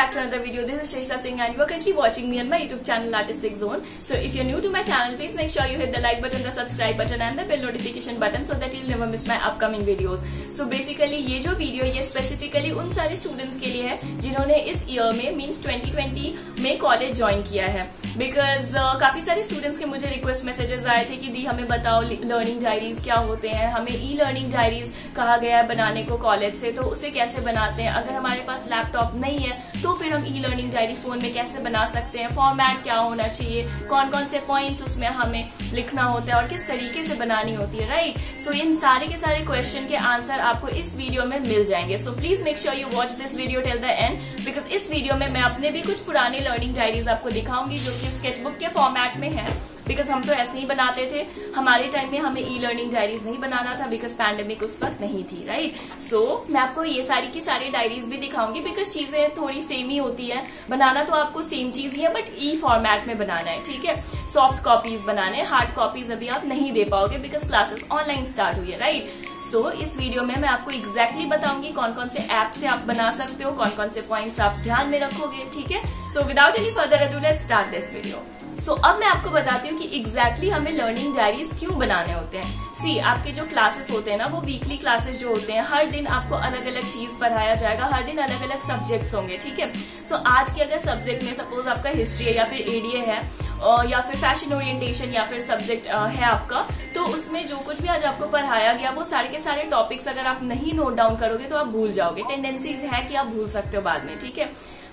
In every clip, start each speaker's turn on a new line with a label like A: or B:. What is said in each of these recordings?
A: back to another video. This is Shrestha Singh and you are currently watching me on my YouTube channel Artistic Zone. So if you're new to my channel, please make sure you hit the like button, the subscribe button and the bell notification button so that you'll never miss my upcoming videos. So basically ये जो video ये specifically उन सारे students के लिए है जिन्होंने इस ईयर में मीन्स 2020 में कॉलेज ज्वाइन किया है. बिकॉज काफी सारे स्टूडेंट्स के मुझे रिक्वेस्ट मैसेजेस आए थे कि दी हमें बताओ लर्निंग डायरीज क्या होते हैं, हमें ई लर्निंग डायरीज कहा गया है बनाने को कॉलेज से, तो उसे कैसे बनाते हैं, अगर हमारे पास लैपटॉप नहीं है तो फिर हम ई लर्निंग डायरी फोन में कैसे बना सकते हैं, फॉर्मेट क्या होना चाहिए, कौन कौन से पॉइंट्स उसमें हमें लिखना होता है और किस तरीके से बनानी होती है, राइट. सो इन सारे के सारे क्वेश्चन के आंसर आपको इस वीडियो में मिल जाएंगे. So please make sure you watch this video till the end because इस वीडियो में मैं अपने भी कुछ पुराने लर्निंग डायरीज आपको दिखाऊंगी जो कि स्केचबुक के फॉर्मेट में है. बिकॉज हम तो ऐसे ही बनाते थे, हमारे टाइम में हमें ई लर्निंग डायरीज नहीं बनाना था बिकॉज पैंडेमिक उस वक्त नहीं थी, राइट. सो मैं आपको ये सारी की सारी डायरीज भी दिखाऊंगी बिकॉज चीजें थोड़ी सेम ही होती है, बनाना तो आपको सेम चीज ही है बट ई फॉर्मेट में बनाना है, ठीक है. सॉफ्ट कॉपीज बनाने, हार्ड कॉपीज अभी आप नहीं दे पाओगे बिकॉज क्लासेस ऑनलाइन स्टार्ट हुई है, राइट. सो इस वीडियो में मैं आपको एग्जैक्टली बताऊंगी कौन कौन से ऐप से आप बना सकते हो, कौन कौन से पॉइंट्स आप ध्यान में रखोगे, ठीक है. So without any further ado let's start this video. So अब मैं आपको बताती हूँ कि एग्जैक्टली हमें लर्निंग डायरीज क्यों बनाने होते हैं. सी आपके जो क्लासेस होते हैं ना वो वीकली क्लासेस जो होते हैं, हर दिन आपको अलग अलग चीज पढ़ाया जाएगा, हर दिन अलग अलग सब्जेक्ट्स होंगे, ठीक है. सो आज के अगर सब्जेक्ट में सपोज आपका हिस्ट्री है या फिर एडीए है या फिर फैशन ओरिएंटेशन या फिर सब्जेक्ट है आपका, तो उसमें जो कुछ भी आज आपको पढ़ाया गया वो सारे के सारे टॉपिक्स अगर आप नहीं नोट डाउन करोगे तो आप भूल जाओगे. टेंडेंसीज है कि आप भूल सकते हो बाद में, ठीक है.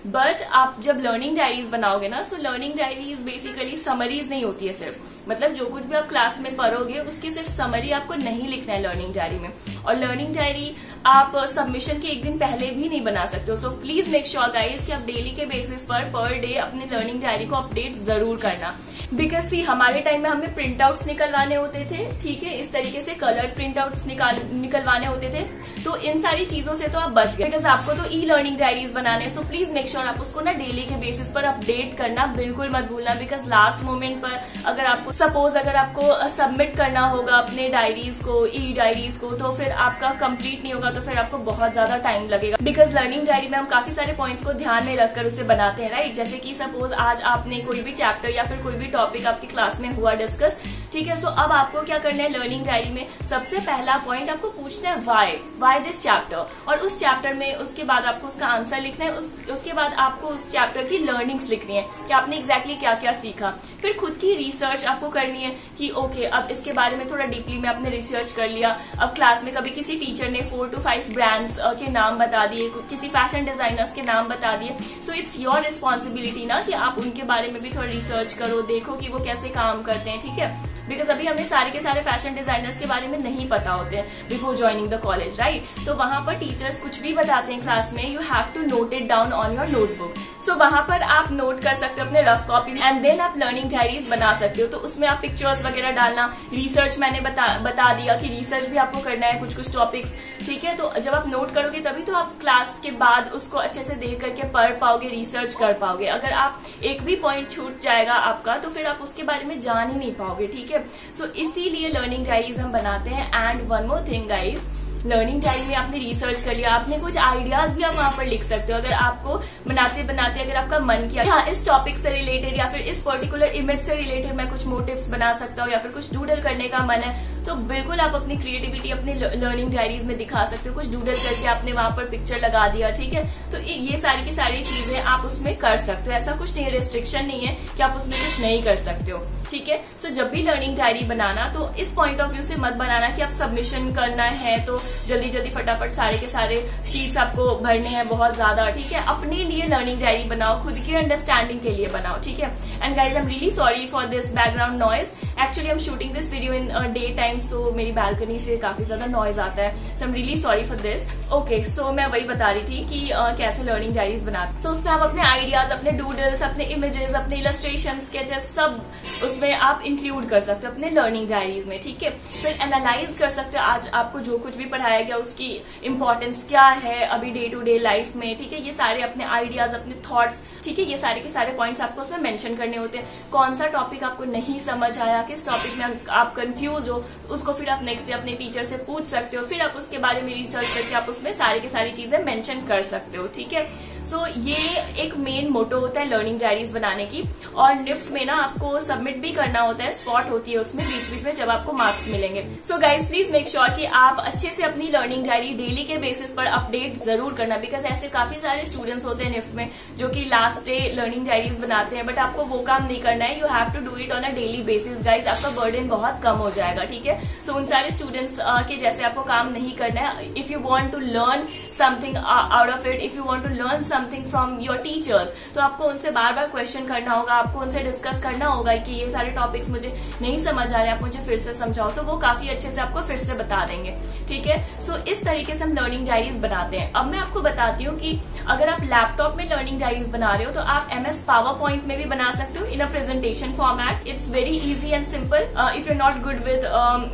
A: बट आप जब लर्निंग डायरीज बनाओगे ना, so learning diaries basically summaries नहीं होती है सिर्फ, मतलब जो कुछ भी आप क्लास में पढ़ोगे उसकी सिर्फ समरी आपको नहीं लिखना है लर्निंग डायरी में. और लर्निंग डायरी आप सबमिशन के एक दिन पहले भी नहीं बना सकते हो. So please make sure guys कि आप डेली के बेसिस पर डे अपने लर्निंग डायरी को अपडेट जरूर करना. बिकॉज सी हमारे टाइम में हमें प्रिंट आउट्स निकलवाने होते थे, ठीक है, इस तरीके से कलर्ड प्रिंट आउट्स निकलवाने होते थे, तो इन सारी चीजों से तो आप बच गए बिकॉज आपको तो ई लर्निंग डायरीज बनाने. सो प्लीज मेक श्योर आप उसको ना डेली के बेसिस पर अपडेट करना बिल्कुल मत भूलना बिकॉज लास्ट मोमेंट पर अगर आपको सपोज अगर आपको सबमिट करना होगा अपने डायरीज को, ई डायरीज को, तो फिर आपका कंप्लीट नहीं होगा, तो फिर आपको बहुत ज्यादा टाइम लगेगा. बिकॉज लर्निंग डायरी में हम काफी सारे पॉइंट्स को ध्यान में रखकर उसे बनाते हैं, राइट. जैसे कि सपोज आज आपने कोई भी चैप्टर या फिर कोई भी टॉपिक आपकी क्लास में हुआ डिस्कस, ठीक है. सो अब आपको क्या करना है लर्निंग डायरी में, सबसे पहला पॉइंट आपको पूछना है वाई दिस चैप्टर, और उस चैप्टर में उसके बाद आपको उसका आंसर लिखना है. उसके बाद आपको उस चैप्टर की लर्निंग्स लिखनी है कि आपने एग्जैक्टली क्या क्या सीखा. फिर खुद की रिसर्च आपको करनी है कि ओके अब इसके बारे में थोड़ा डीपली में आपने रिसर्च कर लिया. अब क्लास में कभी किसी टीचर ने 4 to 5 ब्रांड्स के नाम बता दिए, किसी फैशन डिजाइनर्स के नाम बता दिए. सो इट्स योर रिस्पॉन्सिबिलिटी ना कि आप उनके बारे में भी थोड़ा रिसर्च करो, देखो कि वो कैसे काम करते हैं, ठीक है. बिकॉज अभी हमें सारे के सारे फैशन डिजाइनर्स के बारे में नहीं पता होते हैं before joining the college, right. तो वहां पर टीचर्स कुछ भी बताते हैं क्लास में, you have to note it down on your notebook. So वहां पर आप नोट कर सकते हो अपने रफ कॉपी एंड देन आप लर्निंग डायरीज बना सकते हो. तो उसमें आप पिक्चर्स वगैरह डालना, रिसर्च मैंने बता दिया कि रिसर्च भी आपको करना है कुछ टॉपिक्स, ठीक है. तो जब आप नोट करोगे तभी तो आप क्लास के बाद उसको अच्छे से देख करके पढ़ पाओगे, रिसर्च कर पाओगे. अगर आप एक भी पॉइंट छूट जाएगा आपका तो फिर आप उसके बारे में जान ही नहीं पाओगे, ठीक है. सो इसीलिए लर्निंग डायरीज हम बनाते हैं. And one more thing guys, learning diary में आपने रिसर्च कर लिया, आपने कुछ आइडियाज भी आप वहां पर लिख सकते हो. अगर आपको बनाते बनाते अगर आपका मन किया हाँ इस टॉपिक से रिलेटेड या फिर इस पर्टिकुलर इमेज से रिलेटेड मैं कुछ मोटिव्स बना सकता हूँ या फिर कुछ डूडल करने का मन है, तो बिल्कुल आप अपनी क्रिएटिविटी अपनी लर्निंग डायरीज में दिखा सकते हो. कुछ डूडल करके आपने वहां पर पिक्चर लगा दिया, ठीक है. तो ये सारी की सारी चीजें आप उसमें कर सकते हो. ऐसा कुछ नहीं, रेस्ट्रिक्शन नहीं है कि आप उसमें कुछ नहीं कर सकते हो, ठीक है. सो जब भी लर्निंग डायरी बनाना तो इस पॉइंट ऑफ व्यू से मत बनाना कि आप सबमिशन करना है तो जल्दी जल्दी फटाफट सारे के सारे शीट्स आपको भरने हैं बहुत ज्यादा, ठीक है. अपने लिए लर्निंग डायरी बनाओ, खुद की अंडरस्टैंडिंग के लिए बनाओ, ठीक है. And guys I am really sorry for this background noise. Actually I am shooting this video in day time, so मेरी बालकनी से काफी ज्यादा नॉइज आता है. So I am really sorry for this. Okay, so मैं वही बता रही थी कि कैसे लर्निंग डायरीज बनाते. सो उसमें आप अपने आइडियाज, अपने डूडल्स, अपने इमेजेस, अपने इलस्ट्रेशन, स्केचेस सब उसमें आप इंक्लूड कर सकते हो अपने लर्निंग डायरीज में, ठीक है. फिर एनालाइज कर सकते हो आज आपको जो कुछ भी पढ़ाया गया उसकी इंपॉर्टेंस क्या है अभी डे टू डे लाइफ में, ठीक है, ये सारे अपने आइडियाज, अपने थॉट्स, ठीक है, ये सारे के सारे पॉइंट्स आपको उसमें मेंशन करने होते हैं। कौन सा टॉपिक आपको नहीं समझ आया, किस टॉपिक में आप कंफ्यूज हो, उसको फिर आप नेक्स्ट डे अपने टीचर से पूछ सकते हो, फिर आप उसके बारे में रिसर्च करके आप उसमें सारी की सारी चीजें मेंशन कर सकते हो, ठीक है। सो ये एक मेन मोटो होता है लर्निंग डायरीज बनाने की। और निफ्ट में ना आपको सबमिट भी करना होता है, स्पॉट होती है उसमें बीच बीच में जब आपको मार्क्स मिलेंगे। So guys please make sure कि आप अच्छे से अपनी लर्निंग डायरी डेली के बेसिस पर अपडेट जरूर करना, बिकॉज ऐसे काफी सारे स्टूडेंट्स होते हैं निफ्ट में जो कि लास्ट डे लर्निंग डायरीज बनाते हैं, बट आपको वो काम नहीं करना है। You have to do it on a daily basis guys, आपका बर्डन बहुत कम हो जाएगा, ठीक है। सो उन सारे स्टूडेंट्स के जैसे आपको काम नहीं करना है। If you want to learn something out of it, if you want to learn something from your teachers, तो आपको उनसे बार बार क्वेश्चन करना होगा, आपको उनसे डिस्कस करना होगा कि ये सारे टॉपिक्स मुझे नहीं समझ आ रहे, आप मुझे फिर से समझाओ, तो वो काफी अच्छे से आपको फिर से बता देंगे, ठीक है। सो इस तरीके से हम लर्निंग डायरीज बनाते हैं। अब मैं आपको बताती हूँ कि अगर आप लैपटॉप में लर्निंग डायरीज बना रहे हो तो आप MS पावर पॉइंट में भी बना सकते हो in a presentation format. It's very easy and simple. If you not good with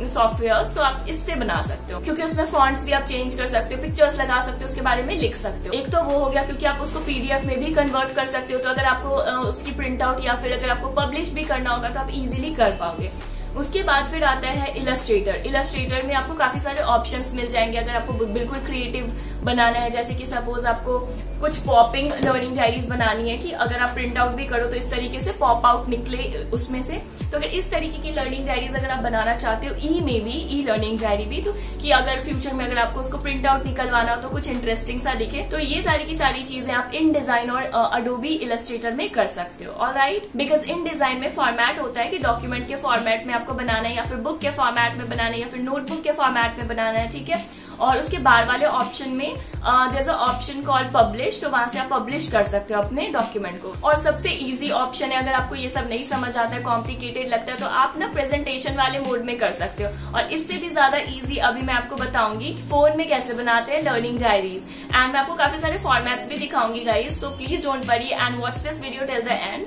A: software तो आप इससे बना सकते हो, क्योंकि उसमें फॉन्ट्स भी आप चेंज कर सकते हो, पिक्चर्स लगा सकते हो, उसके बारे में लिख सकते हो। एक तो वो हो गया, क्योंकि आप उसको PDF में भी कन्वर्ट कर सकते हो, तो अगर आपको उसकी प्रिंट आउट या फिर अगर आपको पब्लिश भी करना होगा तो आप इजीली कर पाओगे। उसके बाद फिर आता है इलस्ट्रेटर। इलस्ट्रेटर में आपको काफी सारे ऑप्शंस मिल जाएंगे अगर आपको बिल्कुल क्रिएटिव बनाना है, जैसे कि सपोज आपको कुछ पॉपिंग लर्निंग डायरीज बनानी है कि अगर आप प्रिंट आउट भी करो तो इस तरीके से पॉप आउट निकले उसमें से। तो अगर इस तरीके की लर्निंग डायरीज अगर आप बनाना चाहते हो, ई लर्निंग डायरी भी, तो कि अगर फ्यूचर में अगर आपको उसको प्रिंट आउट निकलवाना हो तो कुछ इंटरेस्टिंग सा दिखे, तो ये सारी की सारी चीजें आप इन डिजाइन और अडोबी इलस्ट्रेटर में कर सकते हो। ऑलराइट, बिकॉज इन डिजाइन में फॉर्मेट होता है कि डॉक्यूमेंट के फॉर्मेट में आपको बनाना है, या फिर बुक के फॉर्मेट में बनाना है, या फिर नोटबुक के फॉर्मेट में बनाना है, ठीक है। और उसके बाहर वाले ऑप्शन में there is a option called publish, तो वहां से आप पब्लिश कर सकते हो अपने डॉक्यूमेंट को। और सबसे इजी ऑप्शन है, अगर आपको ये सब नहीं समझ आता है, कॉम्प्लिकेटेड लगता है, तो आप ना प्रेजेंटेशन वाले मोड में कर सकते हो। और इससे भी ज्यादा इजी अभी मैं आपको बताऊंगी फोन में कैसे बनाते हैं लर्निंग डायरीज, एंड मैं आपको काफी सारे फॉर्मेट्स भी दिखाऊंगी guys, so please don't worry and watch this video till the end.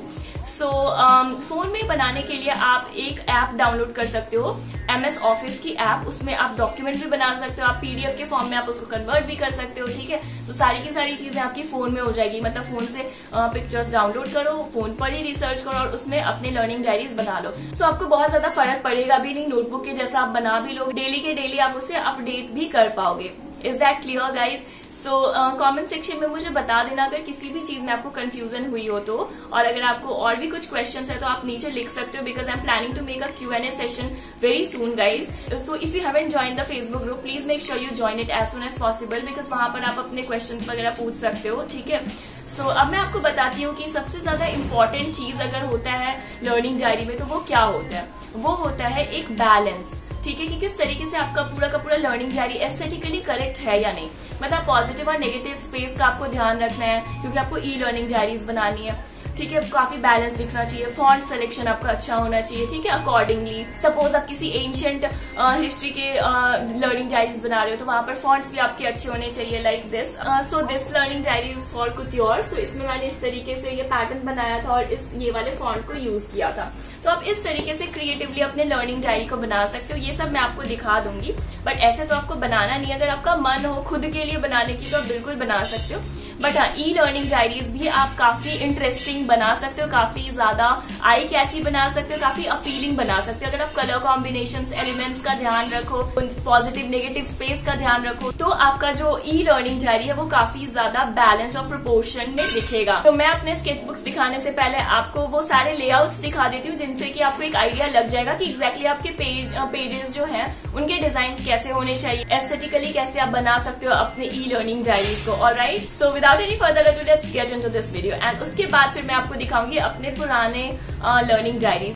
A: So phone में बनाने के लिए आप एक ऐप डाउनलोड कर सकते हो, MS ऑफिस की ऐप। उसमें आप डॉक्यूमेंट भी बना सकते हो, आप PDF के फॉर्म में आप उसको कन्वर्ट भी कर सकते हो, ठीक है। तो सारी की सारी चीजें आपकी फोन में हो जाएगी, मतलब फोन से पिक्चर्स डाउनलोड करो, फोन पर ही रिसर्च करो और उसमें अपने लर्निंग डायरीज बना लो। सो आपको बहुत ज्यादा फर्क पड़ेगा भी नहीं, नोटबुक के जैसा आप बना भी लो, डेली के डेली आप उसे अपडेट भी कर पाओगे। Is that clear guys? So comment section में मुझे बता देना अगर किसी भी चीज में आपको कंफ्यूजन हुई हो तो, और अगर आपको और भी कुछ क्वेश्चंस है तो आप नीचे लिख सकते हो, because I am planning to make a Q&A session very soon guys. So if you haven't join the Facebook group, please make sure you join it as soon as possible, because वहां पर आप अपने questions वगैरह पूछ सकते हो, ठीक है। सो अब मैं आपको बताती हूँ कि सबसे ज्यादा इंपॉर्टेंट चीज अगर होता है लर्निंग डायरी में तो वो क्या होता है। वो होता है एक बैलेंस, ठीक है, कि किस तरीके से आपका पूरा का पूरा लर्निंग डायरी एस्थेटिकली करेक्ट है या नहीं। मतलब पॉजिटिव और नेगेटिव स्पेस का आपको ध्यान रखना है, क्योंकि आपको ई लर्निंग डायरीज बनानी है, ठीक है। काफी बैलेंस दिखना चाहिए, फॉन्ट सिलेक्शन आपका अच्छा होना चाहिए, ठीक है, अकॉर्डिंगली। सपोज आप किसी एंशियंट हिस्ट्री के लर्निंग डायरीज बना रहे हो तो वहां पर फॉन्ट्स भी आपके अच्छे होने चाहिए, like this. So this learning diary is for couture. So इसमें मैंने इस तरीके से ये पैटर्न बनाया था और ये वाले फॉन्ट को यूज किया था। तो आप इस तरीके से क्रिएटिवली अपने लर्निंग डायरी को बना सकते हो। ये सब मैं आपको दिखा दूंगी, बट ऐसे तो आपको बनाना नहीं। अगर आपका मन हो खुद के लिए बनाने की तो आप बिल्कुल बना सकते हो, बट हाँ, ई लर्निंग डायरीज भी आप काफी इंटरेस्टिंग बना सकते हो, काफी ज्यादा आई कैची बना सकते हो, काफी अपीलिंग बना सकते हो। अगर आप कलर कॉम्बिनेशन, एलिमेंट्स का ध्यान रखो, पॉजिटिव नेगेटिव स्पेस का ध्यान रखो, तो आपका जो ई लर्निंग डायरी है वो काफी ज्यादा बैलेंस और प्रोपोर्शन में दिखेगा। तो मैं अपने स्केच बुक्स दिखाने से पहले आपको वो सारे लेआउट्स दिखा देती हूँ, जिनसे कि आपको एक आइडिया लग जाएगा कि एग्जैक्टली आपके पेजेस जो हैं उनके डिजाइन कैसे होने चाहिए, एस्थेटिकली कैसे आप बना सकते हो अपने ई लर्निंग डायरीज को। Alright, so without any further ado let's get into this video, and उसके बाद फिर मैं आपको दिखाऊंगी अपने पुराने लर्निंग डायरीज।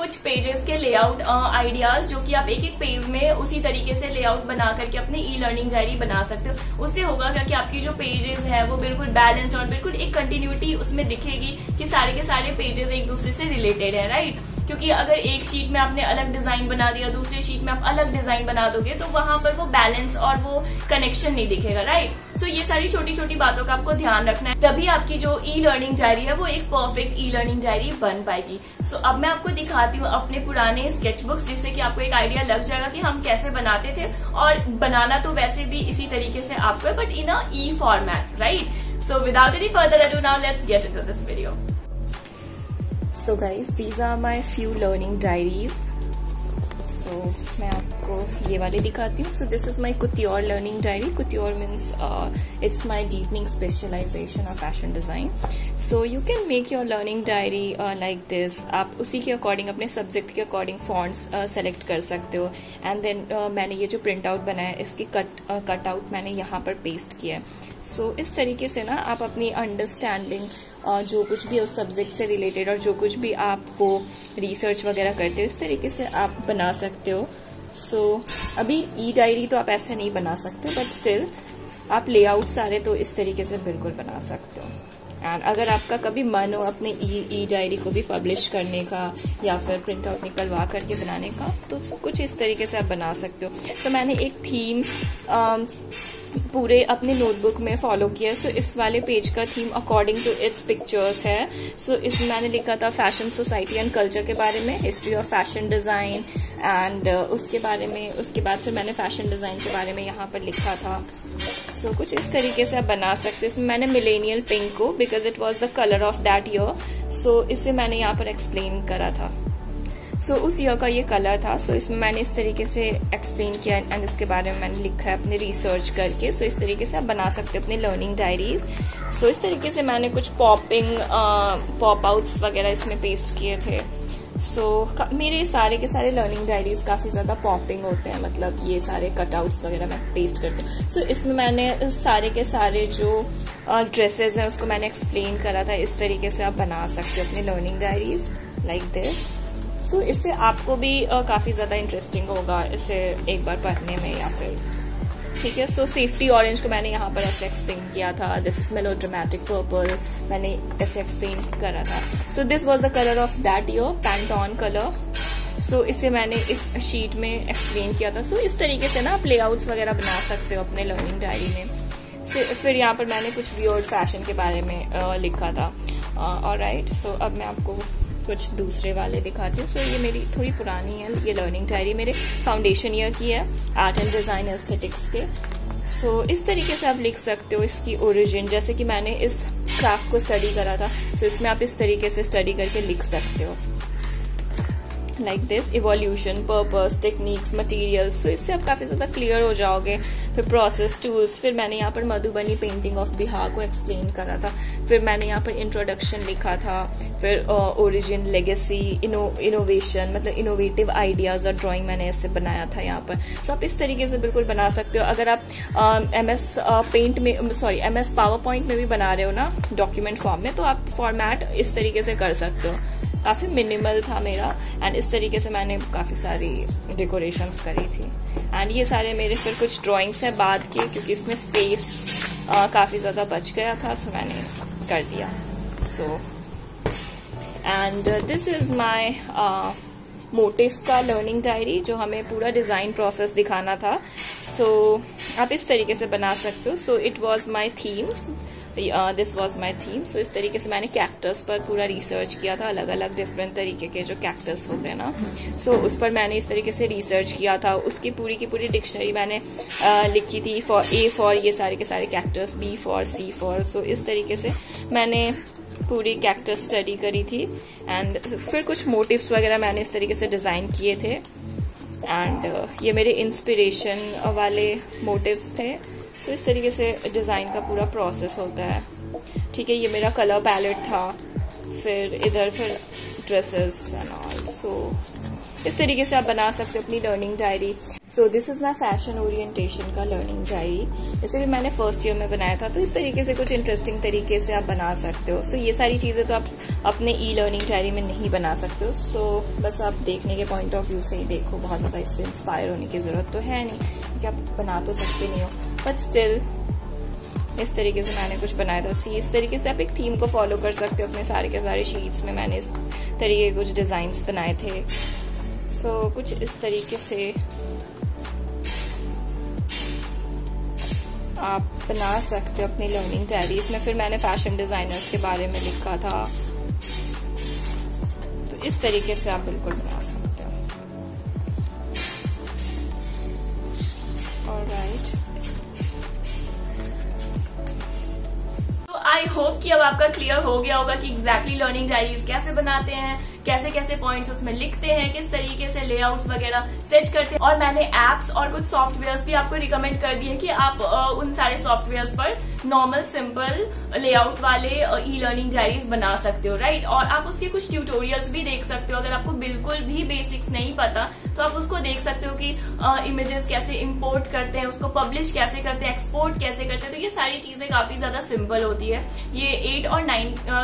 A: कुछ पेजेस के लेआउट आइडियाज जो कि आप एक एक पेज में उसी तरीके से लेआउट बना करके अपनी ई लर्निंग डायरी बना सकते हो। उससे होगा क्या कि आपकी जो पेजेस है वो बिल्कुल बैलेंस्ड और बिल्कुल एक कंटिन्यूटी उसमें दिखेगी कि सारे के सारे पेजेस एक दूसरे से रिलेटेड है, राइट। क्योंकि अगर एक शीट में आपने अलग डिजाइन बना दिया, दूसरी शीट में आप अलग डिजाइन बना दोगे तो वहां पर वो बैलेंस और वो कनेक्शन नहीं दिखेगा, राइट। सो ये सारी छोटी छोटी बातों का आपको ध्यान रखना है, तभी आपकी जो ई लर्निंग डायरी है वो एक परफेक्ट ई लर्निंग डायरी बन पाएगी। सो अब मैं आपको दिखाती हूँ अपने पुराने स्केचबुक्स, जिससे कि आपको एक आइडिया लग जाएगा कि हम कैसे बनाते थे, और बनाना तो वैसे भी इसी तरीके से आपको है, but in a E format, right. So without any further ado, now let's get into this video. So guys, these are my few learning diaries. So मैं आपको ये वाली दिखाती हूँ. So this is my couture learning diary. Couture means it's my deepening specialization of fashion design. So you can make your learning diary like this. आप उसी के according अपने सब्जेक्ट के अकॉर्डिंग फॉन्ट्स सेलेक्ट कर सकते हो. एंड देन मैंने ये जो प्रिंट आउट बनाया है इसकी कट आउट मैंने यहाँ पर पेस्ट किया है. सो इस तरीके से ना आप अपनी अंडरस्टैंडिंग जो कुछ भी उस सब्जेक्ट से रिलेटेड और जो कुछ भी आपको रिसर्च वगैरह करते हो इस तरीके से आप बना सकते हो. सो अभी ई डायरी तो आप ऐसे नहीं बना सकते, बट स्टिल आप लेआउट सारे तो इस तरीके से बिल्कुल बना सकते हो. एंड अगर आपका कभी मन हो अपने ई डायरी को भी पब्लिश करने का या फिर प्रिंट आउट निकलवा करके बनाने का, तो कुछ इस तरीके से आप बना सकते हो. तो मैंने एक थीम पूरे अपने नोटबुक में फॉलो किया. सो इस वाले पेज का theme according to its pictures है. सो इसमें मैंने लिखा था फैशन सोसाइटी एंड कल्चर के बारे में, history of fashion design, and उसके बाद फिर मैंने फैशन डिजाइन के बारे में यहाँ पर लिखा था. सो कुछ इस तरीके से आप बना सकते हो. इसमें मैंने मिलेनियल पिंक को, because it was the colour of that year, so इसे मैंने यहाँ पर एक्सप्लेन करा था. सो उस ईयर का ये कलर था. सो इसमें मैंने इस तरीके से एक्सप्लेन किया एंड इसके बारे में मैंने लिखा है अपने रिसर्च करके. सो इस तरीके से आप बना सकते हो अपनी लर्निंग डायरीज. सो इस तरीके से मैंने कुछ पॉप आउट्स वगैरह इसमें पेस्ट किए थे. सो मेरे सारे के सारे लर्निंग डायरीज काफी ज्यादा पॉपिंग होते हैं, मतलब ये सारे कटआउट्स वगैरह मैं पेस्ट करती हूँ. सो इसमें मैंने सारे के सारे जो ड्रेसेस हैं उसको मैंने एक्सप्लेन करा था. इस तरीके से आप बना सकते हो अपनी लर्निंग डायरीज लाइक दिस. सो इससे आपको भी काफी ज्यादा इंटरेस्टिंग होगा इसे एक बार पढ़ने में या फिर, ठीक है. सो सेफ्टी ऑरेंज को मैंने यहाँ पर ऐसे एक्सप्लेन किया था. दिस इज मेलोड्रामेटिक पर्पल, मैंने ऐसे एक्सप्लेन करा था. So this was the colour of that year, Pantone colour. So इसे मैंने इस शीट में एक्सप्लेन किया था. सो इस तरीके से ना आप लेआउट्स वगैरह बना सकते हो अपने लर्निंग डायरी में. फिर यहाँ पर मैंने कुछ वियर्ड फैशन के बारे में लिखा था. ऑलराइट, सो अब मैं आपको कुछ दूसरे वाले दिखाती हूँ. सो ये मेरी थोड़ी पुरानी है ये लर्निंग डायरी, मेरे फाउंडेशन ईयर की है, आर्ट एंड डिजाइन एस्थेटिक्स के. सो इस तरीके से आप लिख सकते हो इसकी ओरिजिन, जैसे कि मैंने इस क्राफ्ट को स्टडी करा था. सो इसमें आप इस तरीके से स्टडी करके लिख सकते हो like this, evolution, purpose, techniques, materials. तो इससे आप काफी ज्यादा क्लियर हो जाओगे. फिर प्रोसेस, टूल्स. फिर मैंने यहाँ पर मधुबनी पेंटिंग ऑफ बिहार को एक्सप्लेन करा था. फिर मैंने यहाँ पर इंट्रोडक्शन लिखा था. फिर ओरिजिन, लेगेसी, इनोवेशन, मतलब इनोवेटिव आइडियाज और ड्राइंग मैंने इससे बनाया था यहाँ पर. सो आप इस तरीके से बिल्कुल बना सकते हो. अगर आप MS पावर पॉइंट में भी बना रहे हो ना डॉक्यूमेंट फॉर्म में, तो आप फॉर्मेट इस तरीके से कर सकते हो. काफी मिनिमल था मेरा एंड इस तरीके से मैंने काफी सारी डेकोरेशंस करी थी. एंड ये सारे मेरे फिर कुछ ड्राइंग्स हैं बाद के, क्योंकि इसमें स्पेस काफी ज्यादा बच गया था, सो मैंने कर दिया. So and this is my motive का लर्निंग डायरी, जो हमें पूरा डिजाइन प्रोसेस दिखाना था. सो आप इस तरीके से बना सकते हो. So it was my theme, this was my theme. So इस तरीके से मैंने कैक्टस पर पूरा रिसर्च किया था, अलग अलग डिफरेंट तरीके के जो कैक्टस होते हैं ना. सो उस पर मैंने इस तरीके से रिसर्च किया था. उसकी पूरी की पूरी डिक्शनरी मैंने लिखी थी. A फॉर ये सारे के सारे cactus, B for, C for. So इस तरीके से मैंने पूरी कैक्टस स्टडी करी थी. एंड फिर कुछ मोटिव्स वगैरह मैंने इस तरीके से डिजाइन किए थे. एंड ये मेरे इंस्पिरेशन वाले मोटिव्स थे. तो इस तरीके से डिजाइन का पूरा प्रोसेस होता है, ठीक है. ये मेरा कलर पैलेट था. फिर इधर फिर ड्रेसेस एंड ऑल. सो इस तरीके से आप बना सकते हो अपनी learning diary. So this is my fashion orientation का लर्निंग डायरी। इसे भी मैंने फर्स्ट ईयर में बनाया था, तो इस तरीके से कुछ इंटरेस्टिंग तरीके से आप बना सकते हो। सो ये सारी चीजें तो आप अपने ई लर्निंग डायरी में नहीं बना सकते हो। सो बस आप देखने के पॉइंट ऑफ व्यू से ही देखो, बहुत ज्यादा इससे इंस्पायर होने की जरूरत तो है नहीं, क्योंकि आप बना तो सकते नहीं हो, बट स्टिल इस तरीके से मैंने कुछ बनाया था। सी इस तरीके से आप एक थीम को फॉलो कर सकते हो अपने सारे के सारे शीट्स में। मैंने इस तरीके के कुछ डिजाइन्स बनाए थे। सो कुछ इस तरीके से आप बना सकते हो अपनी लर्निंग डायरी। इसमें फिर मैंने फैशन डिजाइनर्स के बारे में लिखा था, तो इस तरीके से आप बिल्कुल बना सकते हो। ऑलराइट, आई होप कि अब आपका क्लियर हो गया होगा कि एग्जैक्टली लर्निंग डायरीज कैसे बनाते हैं, कैसे कैसे पॉइंट्स उसमें लिखते हैं, किस तरीके से लेआउट्स वगैरह सेट करते हैं। और मैंने एप्स और कुछ सॉफ्टवेयर्स भी आपको रिकमेंड कर दिए कि आप उन सारे सॉफ्टवेयर्स पर नॉर्मल सिंपल लेआउट वाले ई लर्निंग डायरीज बना सकते हो, राइट। और आप उसके कुछ ट्यूटोरियल्स भी देख सकते हो। अगर आपको बिल्कुल भी बेसिक्स नहीं पता तो आप उसको देख सकते हो कि इमेजेस कैसे इंपोर्ट करते हैं, उसको पब्लिश कैसे करते हैं, एक्सपोर्ट कैसे करते हैं। तो ये सारी चीजें काफी ज्यादा सिंपल होती है। ये 8 और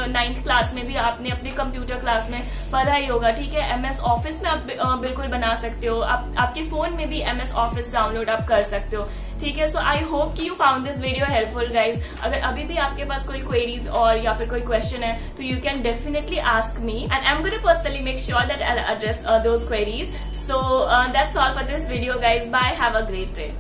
A: 9th क्लास में भी आपने अपने कंप्यूटर क्लास में पढ़ा ही होगा, ठीक है। MS ऑफिस में आप बिल्कुल बना सकते हो। आपके फोन में भी MS ऑफिस डाउनलोड आप कर सकते हो, ठीक है। सो आई होप कि you found this video helpful guys. अगर अभी भी आपके पास कोई क्वेरीज और या फिर कोई क्वेश्चन है तो you can definitely ask me and I am going to personally make sure that I address those queries. So that's all for this video guys. Bye, have a great day.